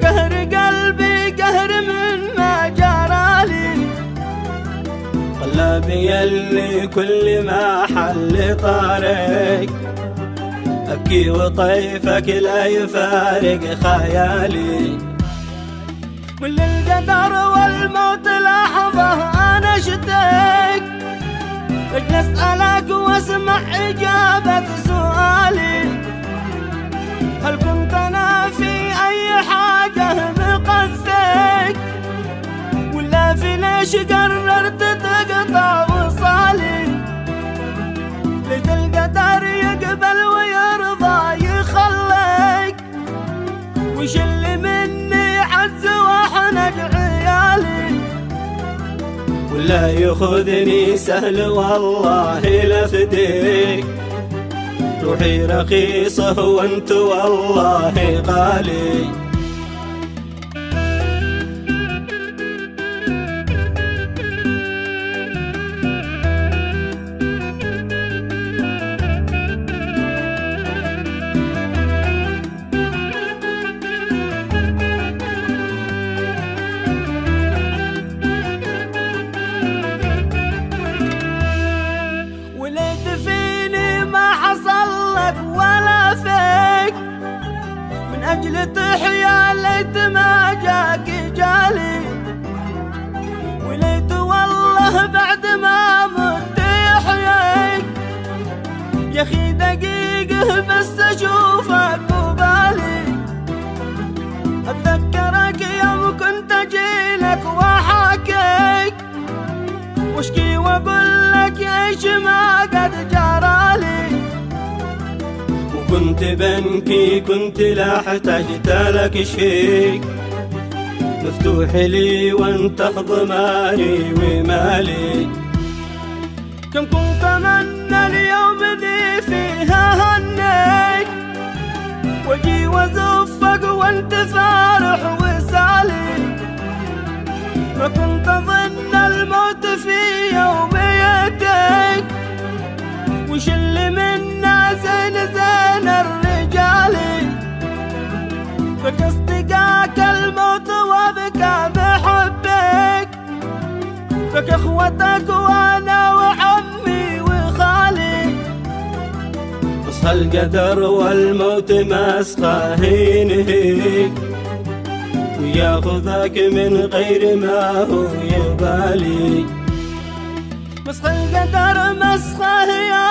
قهر قلبي قهر من ما جرالي، قلبي اللي كل ما حل طارق أبكي وطيفك لا يفارق خيالي. من القدر والموت لحظة أنا اشتاق، اجلس أسألك واسمع إجابة سؤالي، هل كنت أنا في أي حاجة مقصك، ولا في ليش قررت تقطع وصالي؟ ليش القدر يقبل ويرضى يخليك، وش اللي مني عز واحنق عيالي؟ ولا يخذني سهل والله لفديك، روحي رخيصة وانت والله غالي. ولا فيك من أجل تحيا، ليت ما جاك جالي، وليت والله بعد ما مت يحييك، يا أخي دقيقة بس أشوفك وبالي، أتذكرك يوم كنت أجيلك وأحاكيك، واشكي وأقول لك إيش ما قد جرالي، كنت بنكي كنت لا احتجت لك شيء، مفتوح لي وانت ضماني ومالي. كم كنت أتمنى اليوم ذي فيها هنيت، واجي وازفك وانت فارح وسالي، ما كنت أظن الموت في يوميتك، وش اللي منا زين زين الرجالي، بك اصدقاك الموت وبكى بحبك، بك اخوتك وانا وعمي وخالي. اصحى القدر والموت مسخه ينهيك، وياخذك من غير ما هو يبالي. مسخ القدر مسخه يا